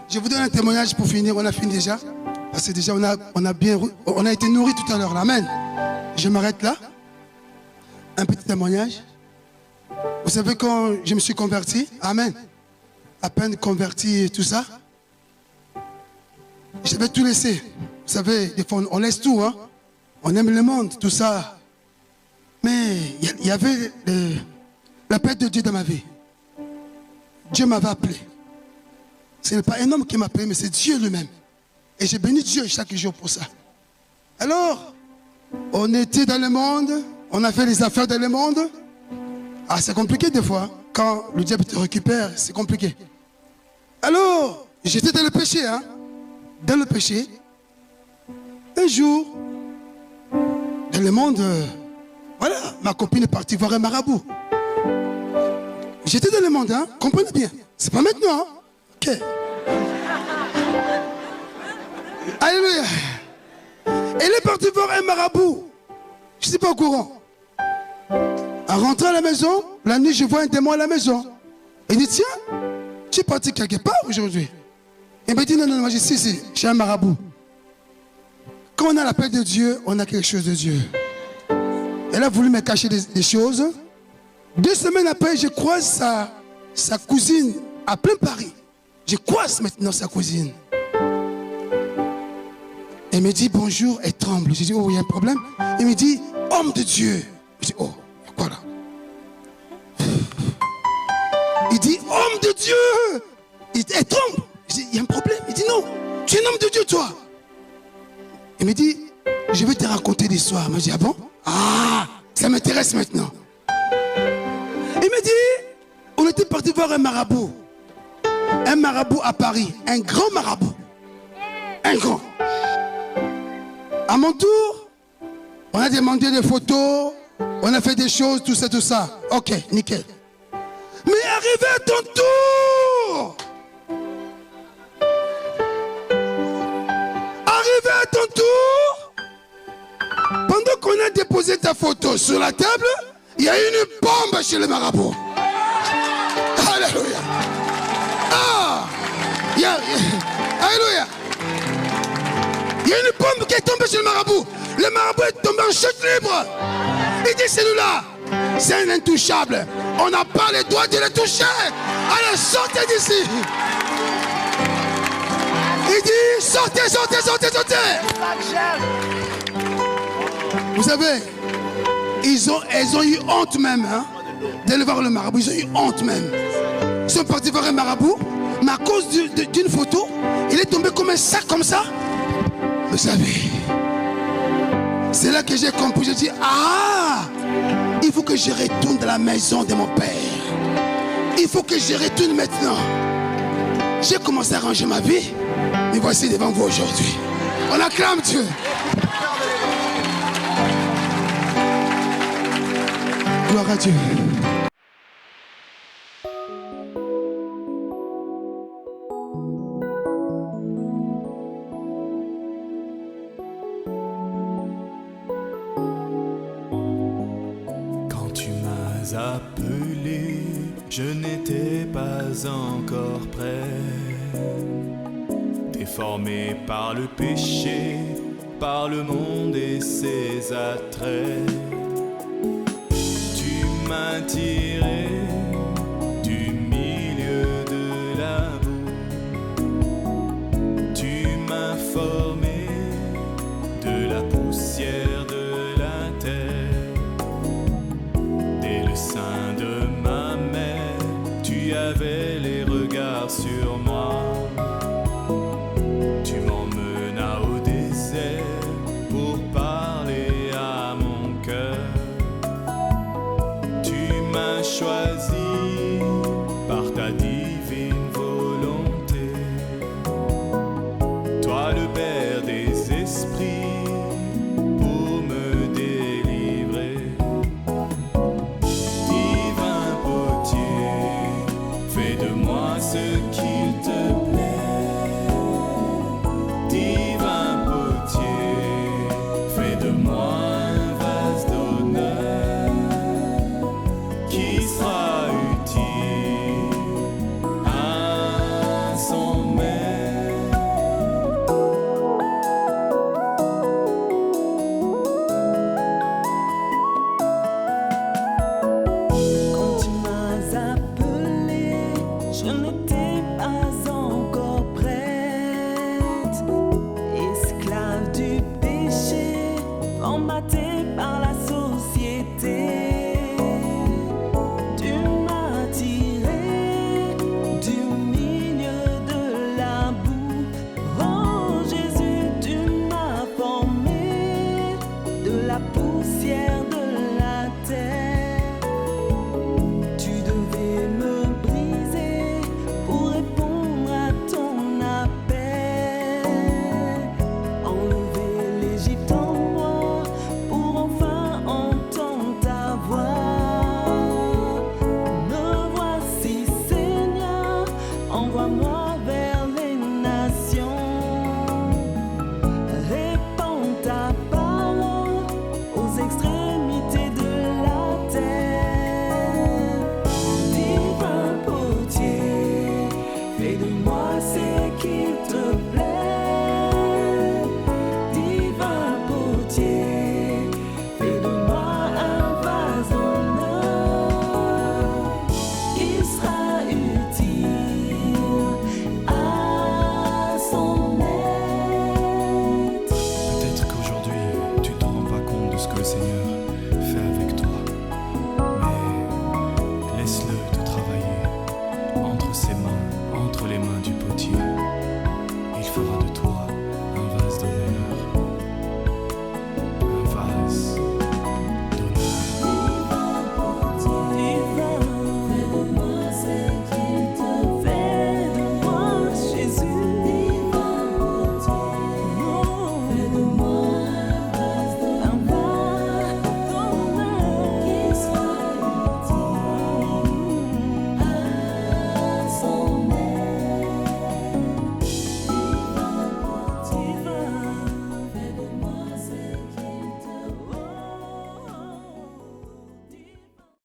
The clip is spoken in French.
Je vous donne un témoignage pour finir. On a fini déjà. Parce que déjà, on a été nourris tout à l'heure. Amen. Je m'arrête là. Un petit témoignage. Vous savez, quand je me suis converti, amen, à peine converti et tout ça, j'avais tout laissé. Vous savez, des fois, on laisse tout, hein. On aime le monde, tout ça. Mais il y avait la paix de Dieu dans ma vie. Dieu m'avait appelé. Ce n'est pas un homme qui m'a appelé, mais c'est Dieu lui-même. Et j'ai béni Dieu chaque jour pour ça. Alors, on était dans le monde, on a fait les affaires dans le monde. Ah, c'est compliqué des fois. Quand le diable te récupère, c'est compliqué. Alors, j'étais dans le péché, hein. Dans le péché. Un jour, dans le monde, voilà, ma copine est partie voir un marabout. J'étais dans le monde, hein. Comprenez bien. C'est pas maintenant, hein. Ok. Alléluia. Elle est partie voir un marabout. Je ne suis pas au courant. En rentrant à la maison, la nuit, je vois un démon à la maison. Il dit, tiens, tu es parti quelque part aujourd'hui. Il me dit, non, moi, je sais, si, je suis un marabout. Quand on a la paix de Dieu, on a quelque chose de Dieu. Elle a voulu me cacher des choses. 2 semaines après, je croise sa cousine à plein Paris. Je croise maintenant sa cousine. Elle me dit bonjour, elle tremble. Je dis, oh, il y a un problème. Elle me dit, homme de Dieu. Je dis, oh, quoi là? Il dit, homme de Dieu. Elle tremble. Je dis, il y a un problème. Il dit, non, tu es un homme de Dieu, toi. Il me dit, je vais te raconter l'histoire. Moi, je dis, ah bon? Ah, ça m'intéresse maintenant. Il me dit, on était parti voir un marabout. Un marabout à Paris. Un grand marabout. Un grand. À mon tour, on a demandé des photos, on a fait des choses, tout ça, tout ça. Ok, nickel. Mais arrivé à ton tour, pendant qu'on a déposé ta photo sur la table, il y a une bombe chez le marabout. Alléluia. Ah, alléluia. Il y a une bombe qui est tombée sur le marabout. Le marabout est tombé en chute libre. Il dit, celui-là, c'est un intouchable. On n'a pas le droit de le toucher. Allez, sortez d'ici. Il dit, sortez. Vous savez, elles ont eu honte même, hein, d'aller voir le marabout. Ils ont eu honte même. Ils sont partis voir un marabout, mais à cause d'une photo, il est tombé comme un sac comme ça. Vous savez, c'est là que j'ai compris. J'ai dit, ah, il faut que je retourne dans la maison de mon père. Il faut que je retourne maintenant. J'ai commencé à ranger ma vie, mais voici devant vous aujourd'hui. On acclame Dieu. Gloire à Dieu. Appelé, je n'étais pas encore prêt. Déformé par le péché, par le monde et ses attraits, tu m'as tiré